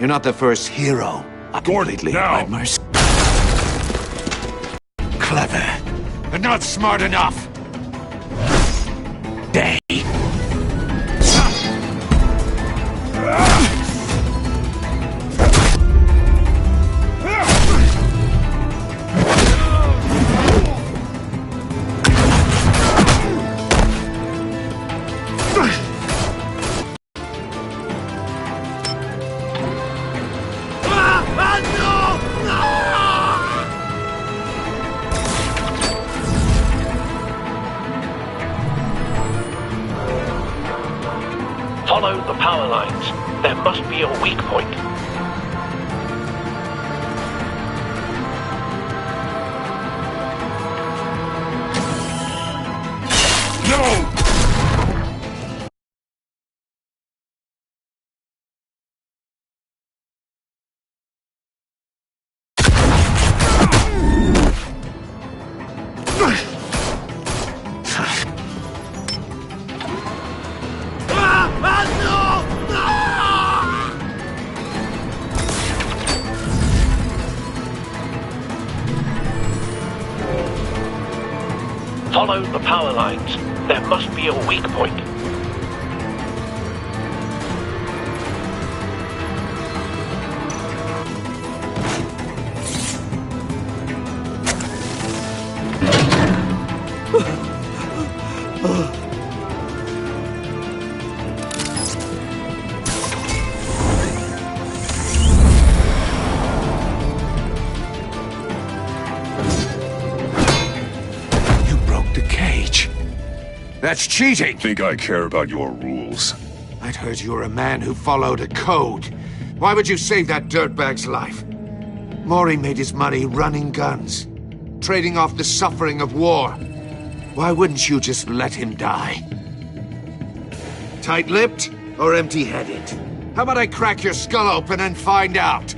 You're not the first hero I completely at my mercy. Clever, but not smart enough. Day. Follow the power lines. There must be a weak point. No! Follow the power lines. There must be a weak point. That's cheating! Think I care about your rules? I'd heard you were a man who followed a code. Why would you save that dirtbag's life? Mori made his money running guns, trading off the suffering of war. Why wouldn't you just let him die? Tight-lipped or empty-headed? How about I crack your skull open and find out?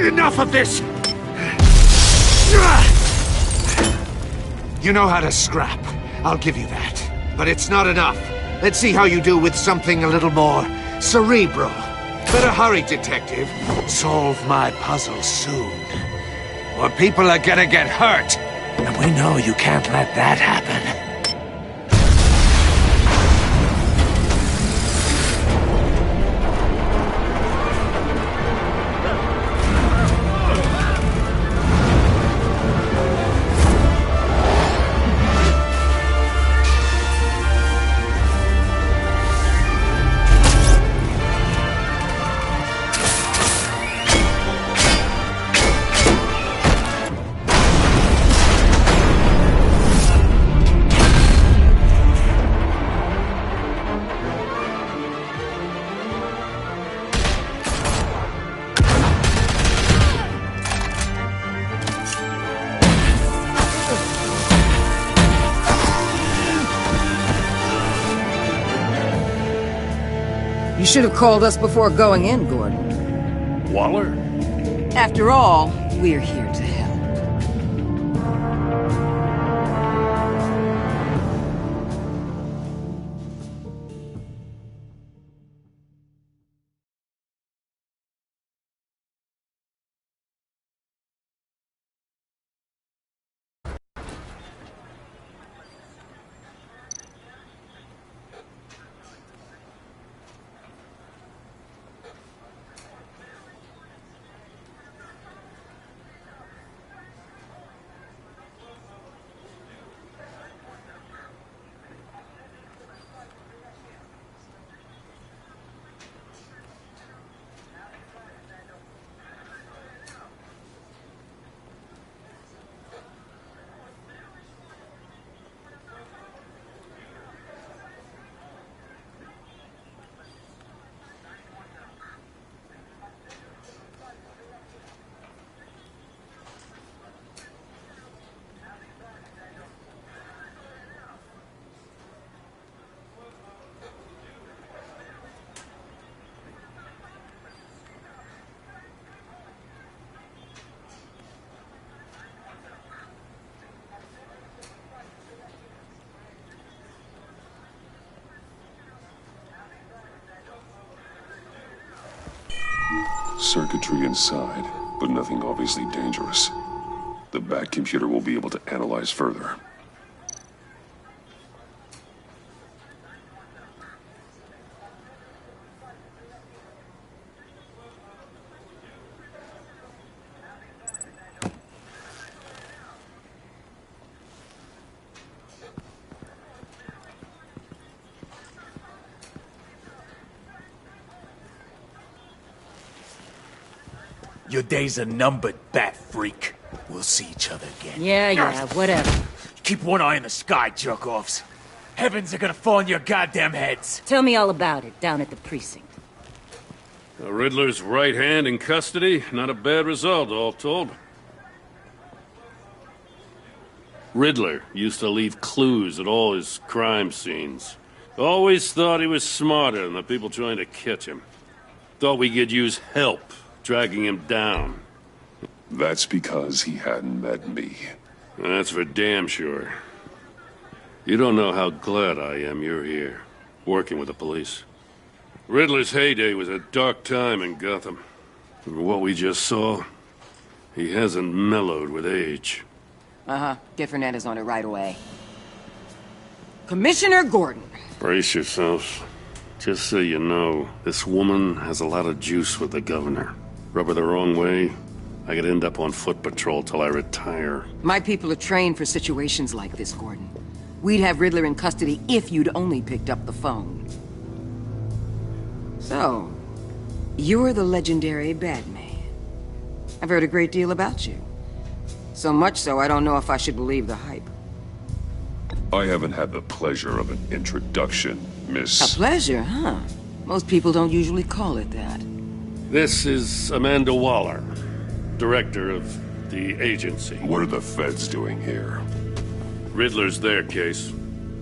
Enough of this! You know how to scrap. I'll give you that. But it's not enough. Let's see how you do with something a little more cerebral. Better hurry, detective. Solve my puzzle soon. Or people are gonna get hurt. And we know you can't let that happen. You should have called us before going in, Gordon. Waller? After all, we're here to help. Circuitry inside, but nothing obviously dangerous. The Bat computer will be able to analyze further. Your days are numbered, Bat Freak. We'll see each other again. Yeah, whatever. Keep one eye in the sky, jerk-offs. Heavens are gonna fall on your goddamn heads. Tell me all about it down at the precinct. The Riddler's right hand in custody. Not a bad result, all told. Riddler used to leave clues at all his crime scenes. Always thought he was smarter than the people trying to catch him. Thought we could use help dragging him down. That's because he hadn't met me. That's for damn sure. You don't know how glad I am you're here, working with the police. Riddler's heyday was a dark time in Gotham. From what we just saw, he hasn't mellowed with age. Get Fernandez on it right away. Commissioner Gordon. Brace yourselves. Just so you know, this woman has a lot of juice with the governor. Rub her the wrong way, I could end up on foot patrol till I retire. My people are trained for situations like this, Gordon. We'd have Riddler in custody if you'd only picked up the phone. So, you're the legendary Batman. I've heard a great deal about you. So much so, I don't know if I should believe the hype. I haven't had the pleasure of an introduction, Miss... A pleasure, huh? Most people don't usually call it that. This is Amanda Waller, director of the agency. What are the feds doing here? Riddler's their case.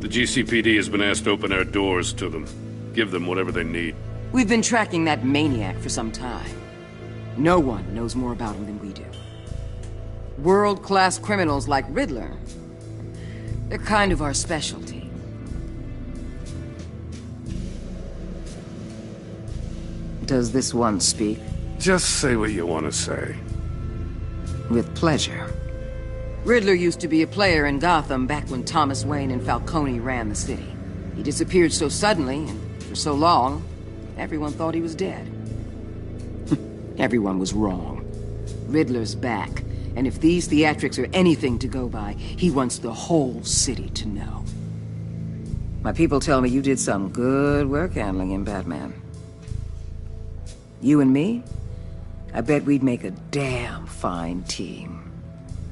The GCPD has been asked to open our doors to them. Give them whatever they need. We've been tracking that maniac for some time. No one knows more about him than we do. World-class criminals like Riddler. They're kind of our specialty. Does this one speak? Just say what you want to say. With pleasure. Riddler used to be a player in Gotham back when Thomas Wayne and Falcone ran the city. He disappeared so suddenly and for so long, everyone thought he was dead. Everyone was wrong. Riddler's back, and if these theatrics are anything to go by, he wants the whole city to know. My people tell me you did some good work handling him, Batman. You and me? I bet we'd make a damn fine team.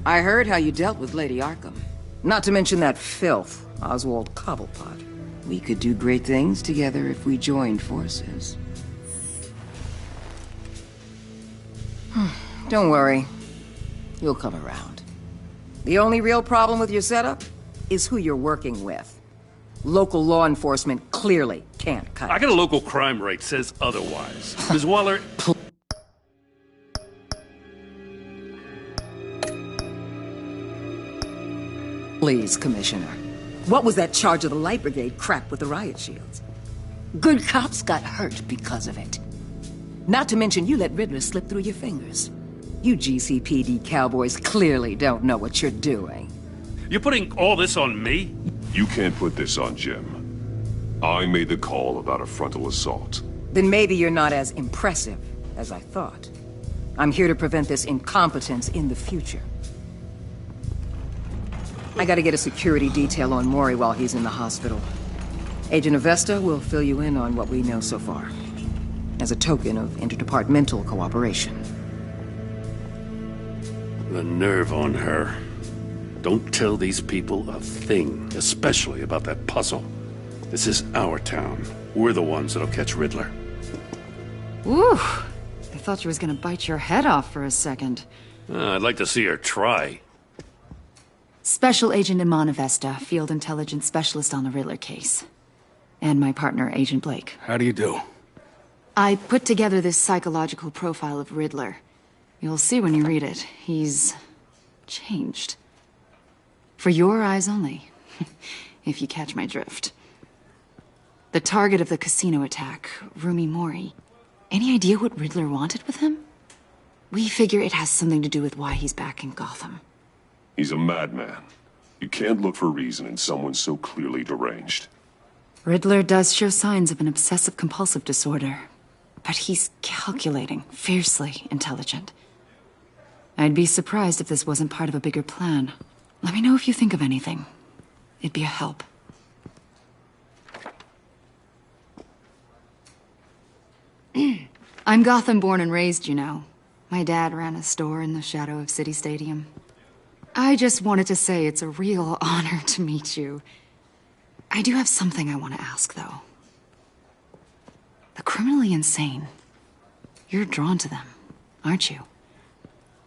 I heard how you dealt with Lady Arkham. Not to mention that filth, Oswald Cobblepot. We could do great things together if we joined forces. Don't worry. You'll come around. The only real problem with your setup is who you're working with. Local law enforcement clearly can't cut it. I got a local crime rate says otherwise. Ms. Waller... Please, Commissioner. What was that charge of the Light Brigade crap with the riot shields? Good cops got hurt because of it. Not to mention you let Riddler slip through your fingers. You GCPD cowboys clearly don't know what you're doing. You're putting all this on me? You can't put this on Jim. I made the call about a frontal assault. Then maybe you're not as impressive as I thought. I'm here to prevent this incompetence in the future. I gotta get a security detail on Mori while he's in the hospital. Agent Avesta will fill you in on what we know so far, as a token of interdepartmental cooperation. The nerve on her. Don't tell these people a thing, especially about that puzzle. This is our town. We're the ones that'll catch Riddler. Ooh, I thought you was gonna bite your head off for a second. I'd like to see her try. Special Agent Iman Avesta, Field Intelligence Specialist on the Riddler case. And my partner, Agent Blake. How do you do? I put together this psychological profile of Riddler. You'll see when you read it. He's... changed. For your eyes only, if you catch my drift. The target of the casino attack, Rumi Mori. Any idea what Riddler wanted with him? We figure it has something to do with why he's back in Gotham. He's a madman. You can't look for reason in someone so clearly deranged. Riddler does show signs of an obsessive-compulsive disorder, but he's calculating, fiercely intelligent. I'd be surprised if this wasn't part of a bigger plan. Let me know if you think of anything. It'd be a help. I'm Gotham born and raised, you know. My dad ran a store in the shadow of City Stadium. I just wanted to say it's a real honor to meet you. I do have something I want to ask, though. The criminally insane. You're drawn to them, aren't you?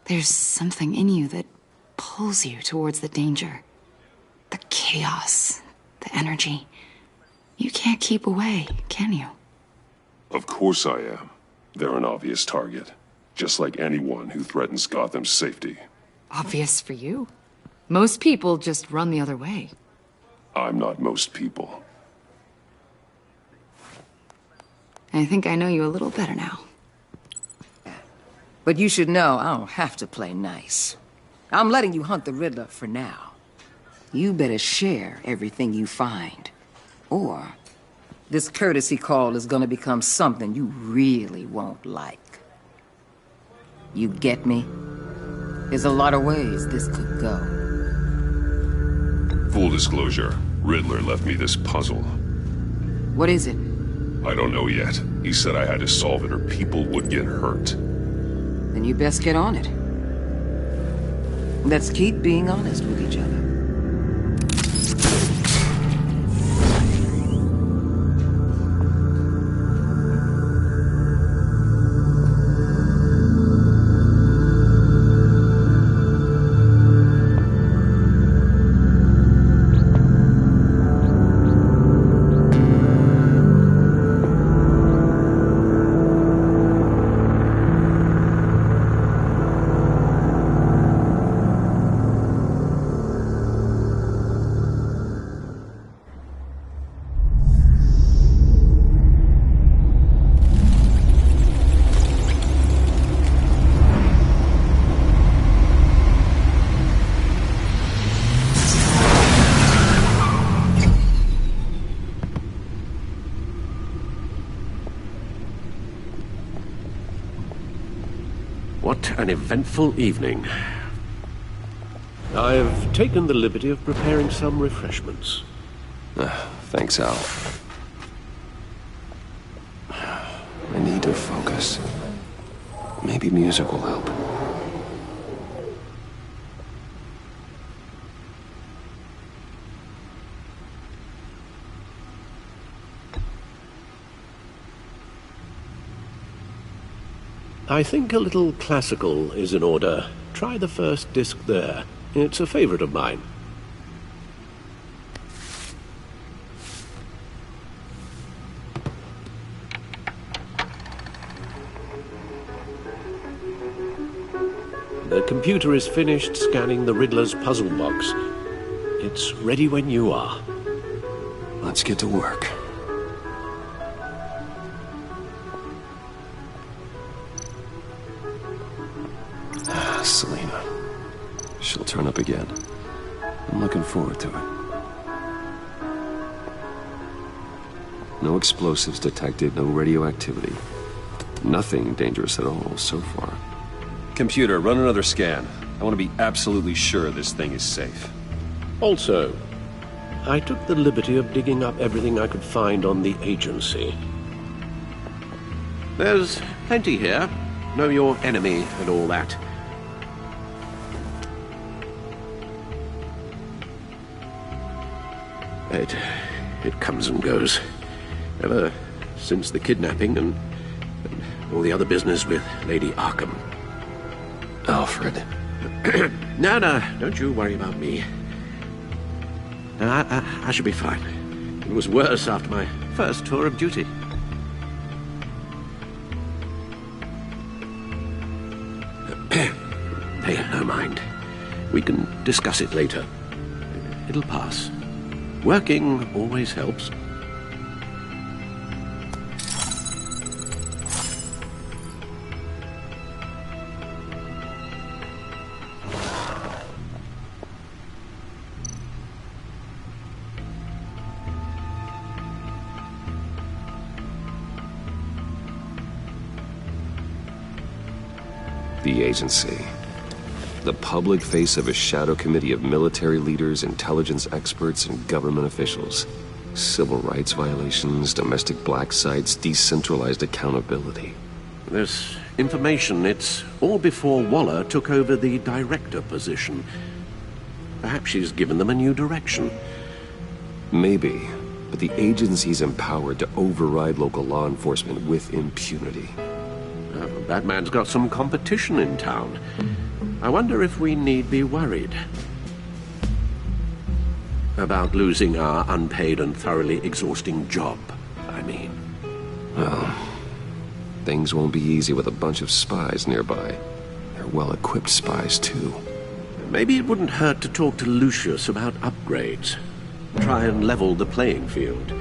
There's something in you that pulls you towards the danger. The chaos, the energy. You can't keep away, can you? Of course I am. They're an obvious target. Just like anyone who threatens Gotham's safety. Obvious for you. Most people just run the other way. I'm not most people. I think I know you a little better now. But you should know I don't have to play nice. I'm letting you hunt the Riddler for now. You better share everything you find. Or this courtesy call is gonna become something you really won't like. You get me? There's a lot of ways this could go. Full disclosure, Riddler left me this puzzle. What is it? I don't know yet. He said I had to solve it or people would get hurt. Then you best get on it. Let's keep being honest with each other. What an eventful evening. I've taken the liberty of preparing some refreshments. Thanks, Al. I need to focus. Maybe music will help. I think a little classical is in order. Try the first disc there. It's a favorite of mine. The computer is finished scanning the Riddler's puzzle box. It's ready when you are. Let's get to work. Selina. She'll turn up again. I'm looking forward to it. No explosives detected, no radioactivity. Nothing dangerous at all so far. Computer, run another scan. I want to be absolutely sure this thing is safe. Also, I took the liberty of digging up everything I could find on the agency. There's plenty here. Know your enemy and all that. It comes and goes. Ever since the kidnapping and all the other business with Lady Arkham. Alfred. No, don't you worry about me. I should be fine. It was worse after my first tour of duty. Hey, no mind. We can discuss it later. It'll pass. Working always helps. The agency. The public face of a shadow committee of military leaders, intelligence experts, and government officials. Civil rights violations, domestic black sites, decentralized accountability. This information, it's all before Waller took over the director position. Perhaps she's given them a new direction. Maybe, but the agency's empowered to override local law enforcement with impunity. Batman's got some competition in town. I wonder if we need be worried about losing our unpaid and thoroughly exhausting job, I mean. Well, things won't be easy with a bunch of spies nearby. They're well-equipped spies, too. Maybe it wouldn't hurt to talk to Lucius about upgrades. Try and level the playing field.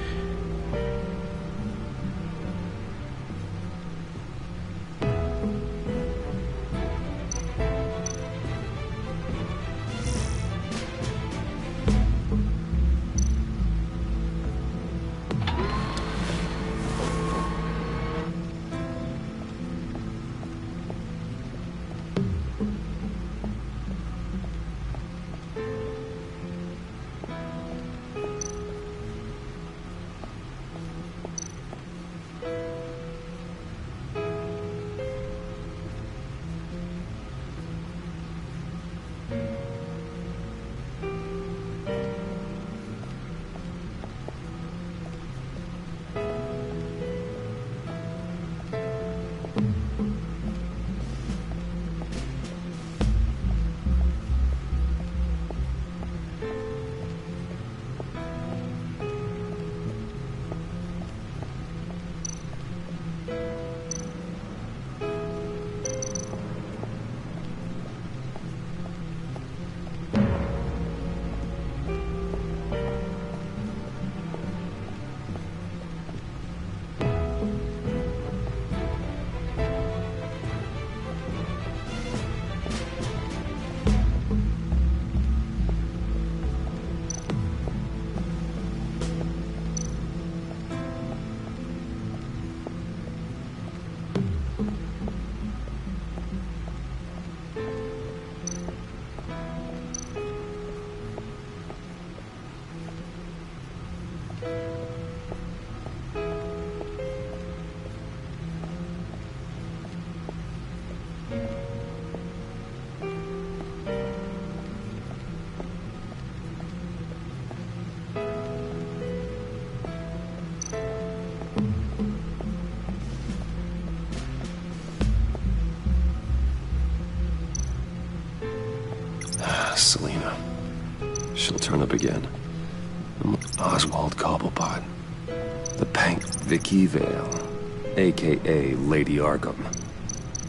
Selina. She'll turn up again. Oswald Cobblepot. The Pank. Vicky Vale, a.k.a. Lady Arkham.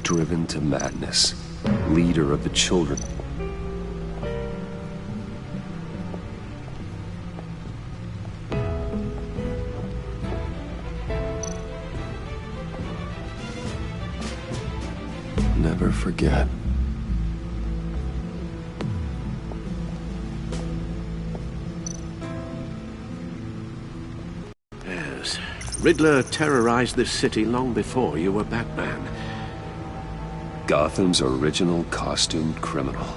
Driven to madness. Leader of the children. Never forget. Riddler terrorized this city long before you were Batman. Gotham's original costumed criminal.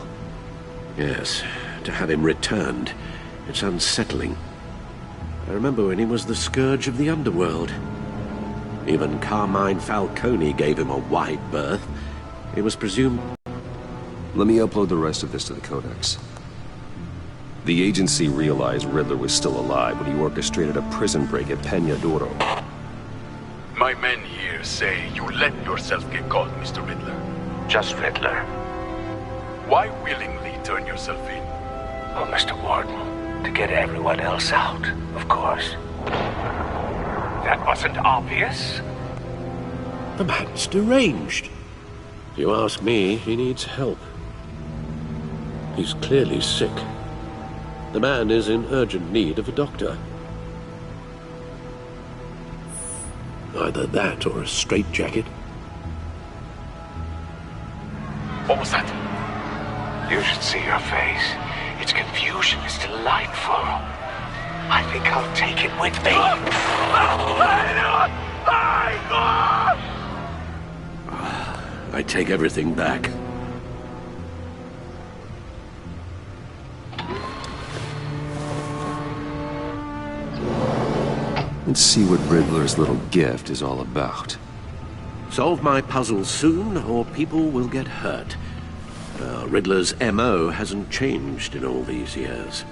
Yes, to have him returned, it's unsettling. I remember when he was the scourge of the underworld. Even Carmine Falcone gave him a wide berth. It was presumed... Let me upload the rest of this to the Codex. The agency realized Riddler was still alive when he orchestrated a prison break at Peña Duro. My men here say you let yourself get caught, Mr. Riddler. Just Riddler. Why willingly turn yourself in? Oh, Mr. Warden, to get everyone else out, of course. That wasn't obvious. The man's deranged. If you ask me, he needs help. He's clearly sick. The man is in urgent need of a doctor. Either that or a straitjacket. What was that? You should see your face. Its confusion is delightful. I think I'll take it with me. I take everything back. Let's see what Riddler's little gift is all about. Solve my puzzle soon, or people will get hurt. Riddler's MO hasn't changed in all these years.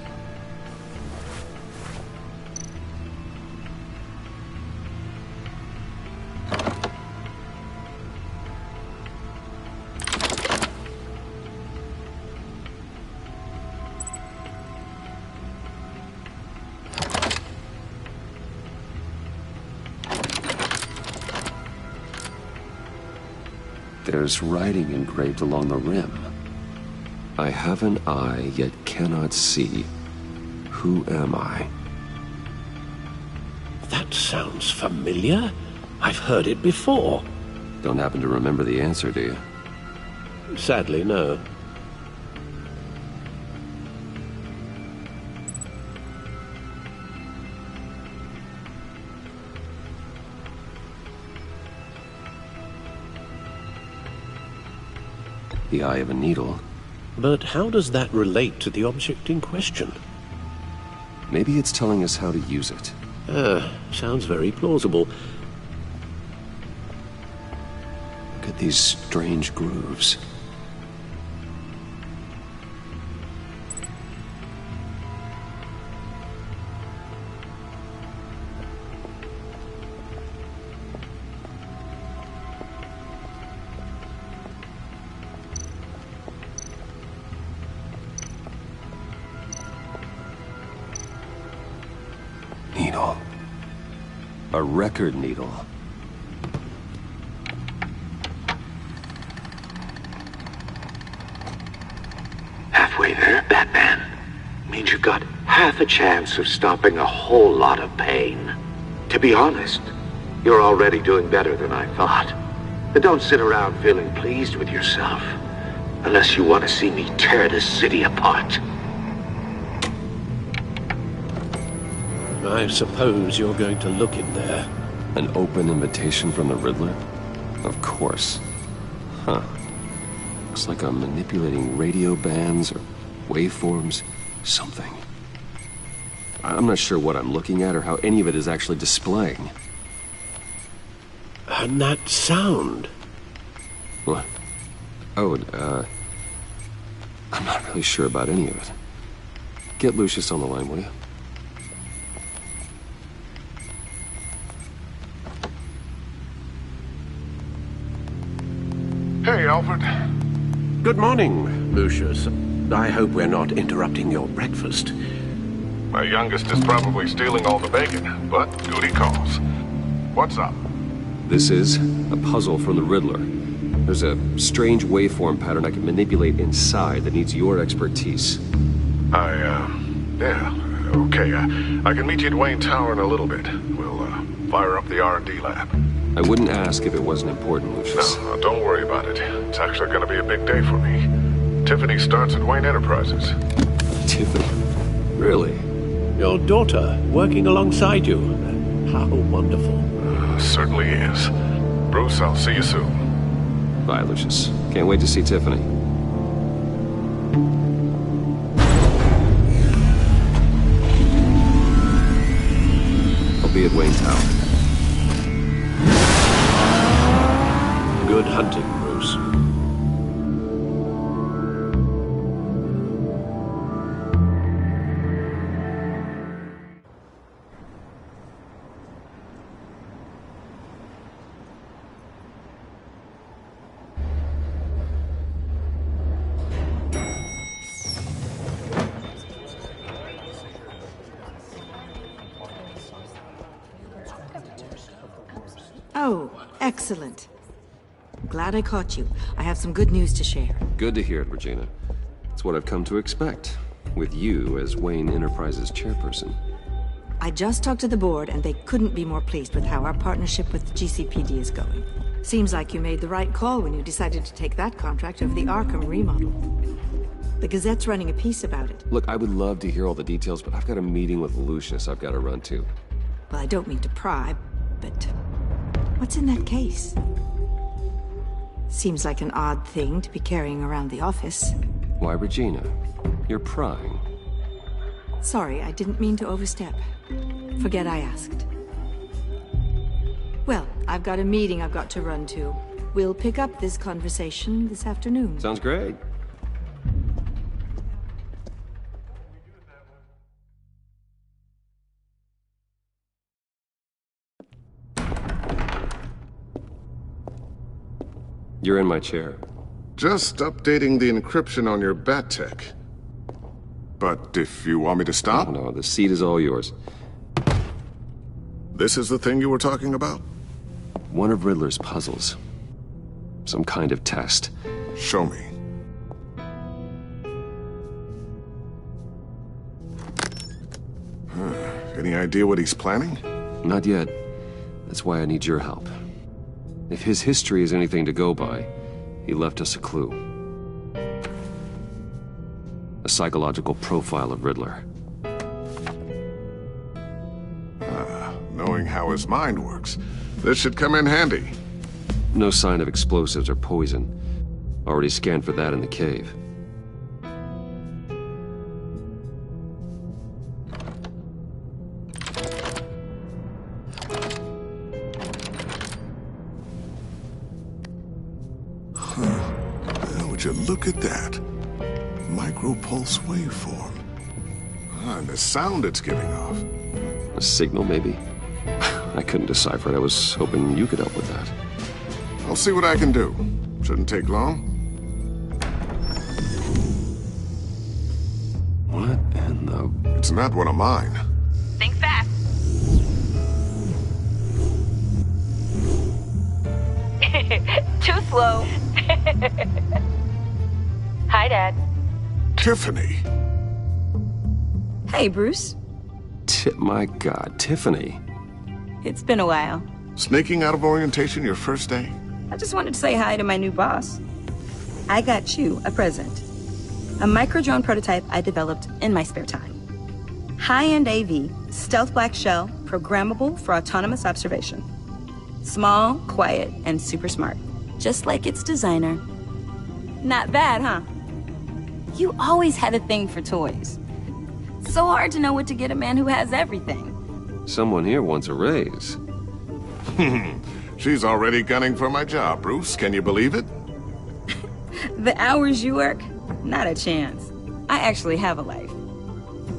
There's writing engraved along the rim. I have an eye, yet cannot see. Who am I? That sounds familiar. I've heard it before. Don't happen to remember the answer, do you? Sadly, no. The eye of a needle. But how does that relate to the object in question? Maybe it's telling us how to use it. Sounds very plausible. Look at these strange grooves. Needle. A record needle. Halfway there, Batman. Means you've got half a chance of stopping a whole lot of pain. To be honest, you're already doing better than I thought. But don't sit around feeling pleased with yourself. Unless you want to see me tear this city apart. I suppose you're going to look in there. An open invitation from the Riddler? Of course. Huh. Looks like I'm manipulating radio bands or waveforms. Something. I'm not sure what I'm looking at or how any of it is actually displaying. And that sound? What? Oh, I'm not really sure about any of it. Get Lucius on the line, will you? Hey, Alfred. Good morning, Lucius. I hope we're not interrupting your breakfast. My youngest is probably stealing all the bacon, but duty calls. What's up? This is a puzzle from the Riddler. There's a strange waveform pattern I can manipulate inside that needs your expertise. Yeah, okay. I can meet you at Wayne Tower in a little bit. We'll, fire up the R&D lab. I wouldn't ask if it wasn't important, Lucius. No, don't worry about it. It's actually gonna be a big day for me. Tiffany starts at Wayne Enterprises. Tiffany? Really? Your daughter, working alongside you. How wonderful. Certainly is. Bruce, I'll see you soon. Bye, Lucius. Can't wait to see Tiffany. I'll be at Wayne Tower. Good hunting, Bruce. Oh, excellent. Glad I caught you. I have some good news to share. Good to hear it, Regina. It's what I've come to expect, with you as Wayne Enterprises chairperson. I just talked to the board, and they couldn't be more pleased with how our partnership with GCPD is going. Seems like you made the right call when you decided to take that contract over the Arkham remodel. The Gazette's running a piece about it. Look, I would love to hear all the details, but I've got a meeting with Lucius I've got to run to. Well, I don't mean to pry, but what's in that case? Seems like an odd thing to be carrying around the office. Why, Regina? You're prying. Sorry, I didn't mean to overstep. Forget I asked. Well, I've got a meeting I've got to run to. We'll pick up this conversation this afternoon. Sounds great. You're in my chair. Just updating the encryption on your Bat-Tech. But if you want me to stop... No, the seat is all yours. This is the thing you were talking about? One of Riddler's puzzles. Some kind of test. Show me. Any idea what he's planning? Not yet. That's why I need your help. If his history is anything to go by, he left us a clue. A psychological profile of Riddler. Knowing how his mind works, this should come in handy. No sign of explosives or poison. Already scanned for that in the cave. Would you look at that? Micro-pulse waveform. And the sound it's giving off. A signal, maybe? I couldn't decipher it. I was hoping you could help with that. I'll see what I can do. Shouldn't take long. What in the... It's not one of mine. Think fast. Too slow. Hi, Dad. Tiffany. Hey, Bruce. My God, Tiffany. It's been a while. Sneaking out of orientation your first day? I just wanted to say hi to my new boss. I got you a present. A micro-drone prototype I developed in my spare time. High-end AV, stealth black shell, programmable for autonomous observation. Small, quiet, and super smart. Just like its designer. Not bad, huh? You always had a thing for toys. So hard to know what to get a man who has everything. Someone here wants a raise. She's already gunning for my job, Bruce. Can you believe it? The hours you work? Not a chance. I actually have a life.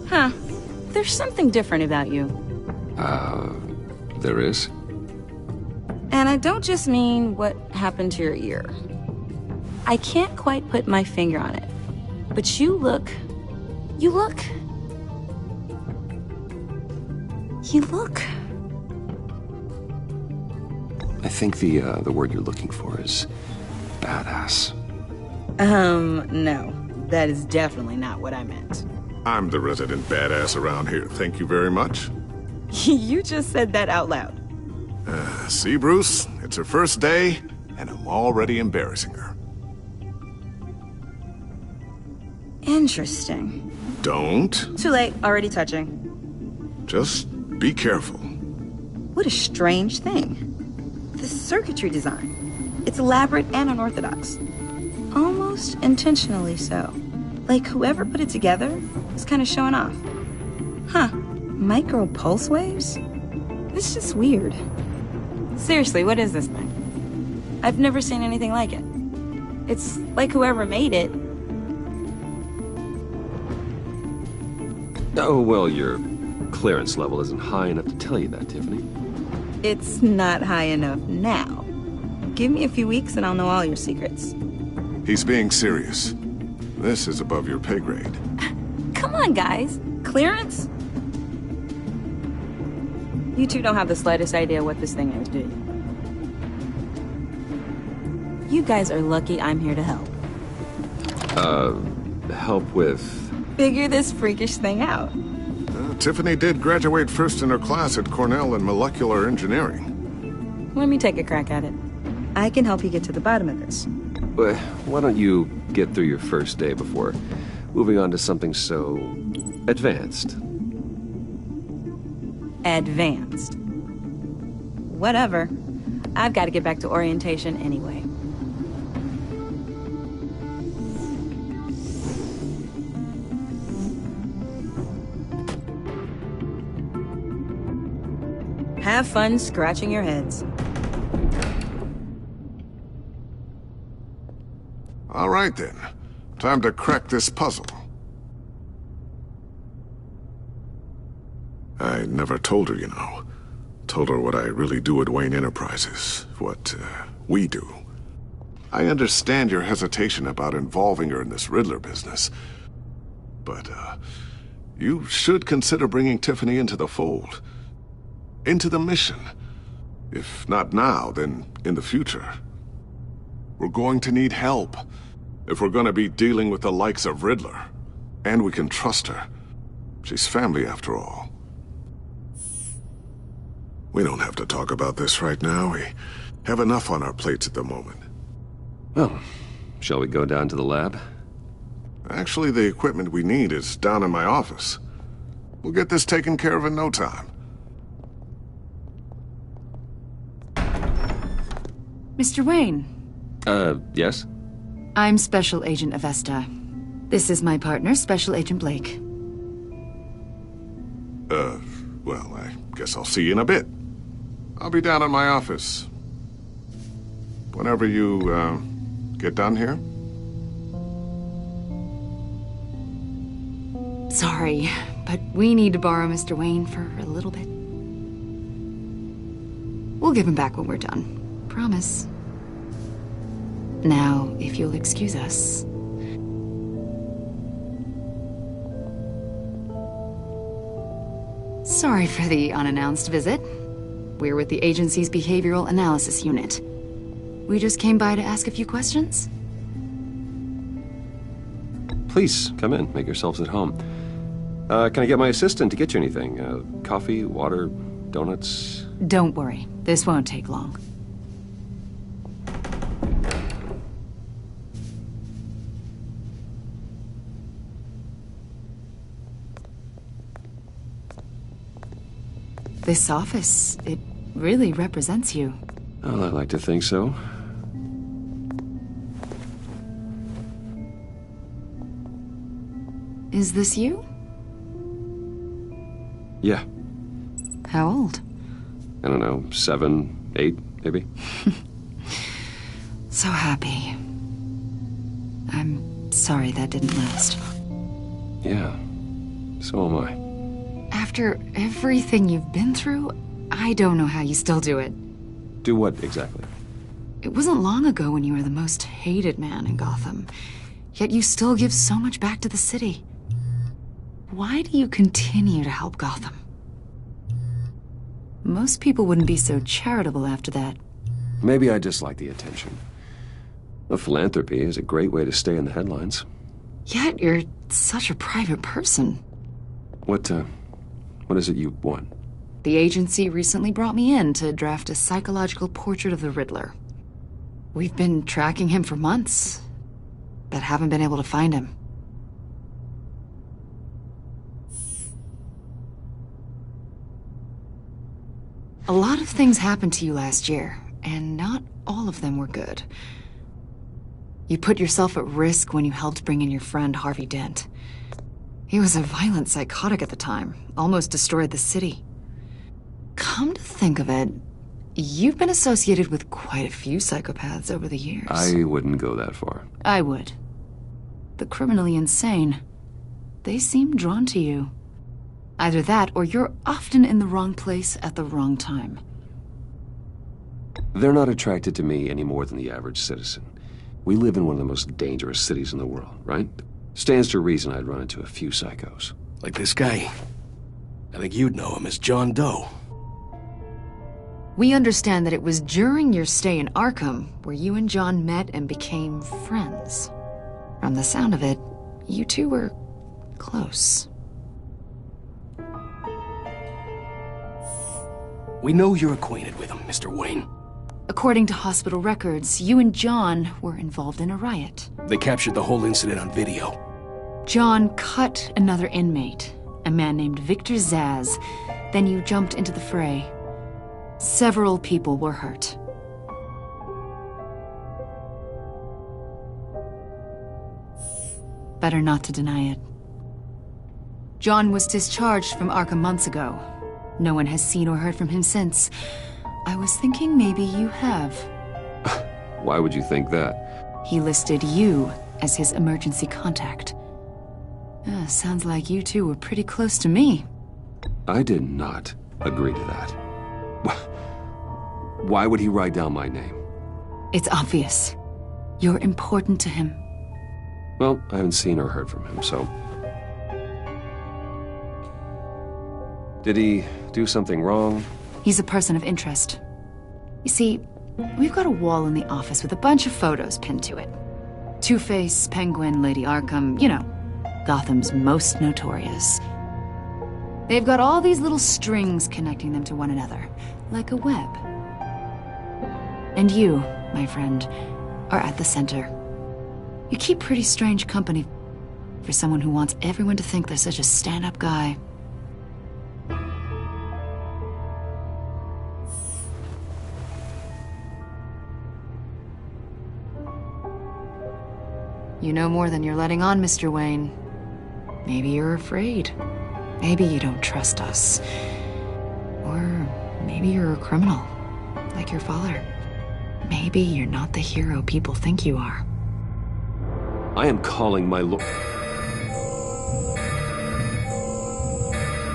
Huh. There's something different about you. There is? And I don't just mean what happened to your ear. I can't quite put my finger on it. But you look... I think the word you're looking for is badass. No. That is definitely not what I meant. I'm the resident badass around here. Thank you very much. You just said that out loud. See, Bruce? It's her first day, and I'm already embarrassing her. Interesting. Don't. Too late. Already touching. Just be careful. What a strange thing. The circuitry design. It's elaborate and unorthodox. Almost intentionally so. Like whoever put it together is kind of showing off. Huh. Micro pulse waves? It's just weird. Seriously, what is this thing? I've never seen anything like it. It's like whoever made it. Oh, well, your clearance level isn't high enough to tell you that, Tiffany. It's not high enough now. Give me a few weeks and I'll know all your secrets. He's being serious. This is above your pay grade. Come on, guys. Clearance? You two don't have the slightest idea what this thing is, do you? You guys are lucky I'm here to help. Help with... Figure this freakish thing out. Tiffany did graduate first in her class at Cornell in molecular engineering. Let me take a crack at it. I can help you get to the bottom of this. Why don't you get through your first day before moving on to something so... advanced? Whatever. I've got to get back to orientation anyway. Have fun scratching your heads. All right, then. Time to crack this puzzle. I never told her, you know. Told her what I really do at Wayne Enterprises. What, we do. I understand your hesitation about involving her in this Riddler business. But, you should consider bringing Tiffany into the fold. Into the mission. If not now, then in the future. We're going to need help. If we're going to be dealing with the likes of Riddler. And we can trust her. She's family after all. We don't have to talk about this right now. We have enough on our plates at the moment. Well, shall we go down to the lab? Actually, the equipment we need is down in my office. We'll get this taken care of in no time. Mr. Wayne. Yes? I'm Special Agent Avesta. This is my partner, Special Agent Blake. Well, I guess I'll see you in a bit. I'll be down in my office. Whenever you, get done here. Sorry, but we need to borrow Mr. Wayne for a little bit. We'll give him back when we're done. Promise. Now, if you'll excuse us. Sorry for the unannounced visit. We're with the agency's behavioral analysis unit. We just came by to ask a few questions. Please, come in. Make yourselves at home. Can I get my assistant to get you anything? Coffee, water, donuts? Don't worry. This won't take long. This office, it really represents you. Well, I like to think so. Is this you? Yeah. How old? I don't know, 7, 8, maybe? So happy. I'm sorry that didn't last. Yeah, so am I. After everything you've been through, I don't know how you still do it. Do what, exactly? It wasn't long ago when you were the most hated man in Gotham. Yet you still give so much back to the city. Why do you continue to help Gotham? Most people wouldn't be so charitable after that. Maybe I just like the attention. Well, philanthropy is a great way to stay in the headlines. Yet you're such a private person. What is it you want? The agency recently brought me in to draft a psychological portrait of the Riddler. We've been tracking him for months, but haven't been able to find him. A lot of things happened to you last year, and not all of them were good. You put yourself at risk when you helped bring in your friend Harvey Dent. He was a violent psychotic at the time, almost destroyed the city. Come to think of it, you've been associated with quite a few psychopaths over the years. I wouldn't go that far. I would. The criminally insane. They seem drawn to you. Either that, or you're often in the wrong place at the wrong time. They're not attracted to me any more than the average citizen. We live in one of the most dangerous cities in the world, right? Stands to reason I'd run into a few psychos. Like this guy. I think you'd know him as John Doe. We understand that it was during your stay in Arkham where you and John met and became friends. From the sound of it, you two were close. We know you're acquainted with him, Mr. Wayne. According to hospital records, you and John were involved in a riot. They captured the whole incident on video. John cut another inmate, a man named Victor Zsasz. Then you jumped into the fray. Several people were hurt. Better not to deny it. John was discharged from Arkham months ago. No one has seen or heard from him since. I was thinking maybe you have. Why would you think that? He listed you as his emergency contact. Sounds like you two were pretty close to me. I did not agree to that. Why would he write down my name? It's obvious. You're important to him. Well, I haven't seen or heard from him, so... Did he do something wrong? He's a person of interest. You see, we've got a wall in the office with a bunch of photos pinned to it. Two-Face, Penguin, Lady Arkham, you know, Gotham's most notorious. They've got all these little strings connecting them to one another, like a web. And you, my friend, are at the center. You keep pretty strange company for someone who wants everyone to think they're such a stand-up guy. You know more than you're letting on, Mr. Wayne. Maybe you're afraid. Maybe you don't trust us. Or maybe you're a criminal, like your father. Maybe you're not the hero people think you are. I am calling my lord.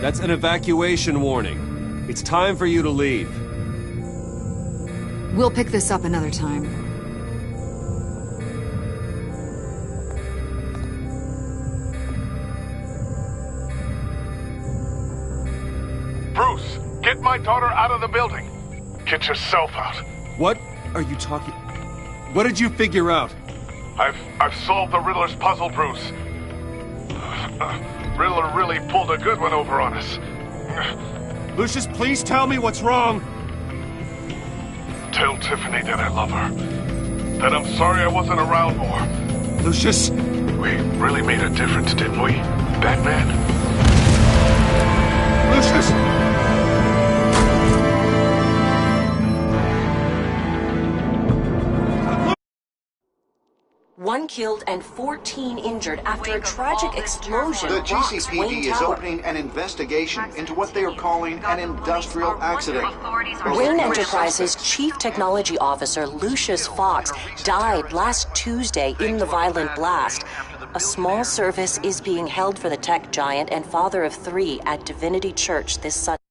That's an evacuation warning. It's time for you to leave. We'll pick this up another time. Bruce, get my daughter out of the building. Get yourself out. What are you talking... What did you figure out? I've solved the Riddler's puzzle, Bruce. Riddler really pulled a good one over on us. Lucius, please tell me what's wrong. Tell Tiffany that I love her. That I'm sorry I wasn't around more. Lucius? We really made a difference, didn't we, Batman? Lucius! One killed and 14 injured after a tragic explosion. The rocks Wayne GCPD is Tower. opening an investigation into what they are calling an industrial accident. Wayne Enterprises' Chief Technology Officer Lucius Fox died last Tuesday in the violent blast. A small service is being held for the tech giant and father of 3 at Divinity Church this Sunday.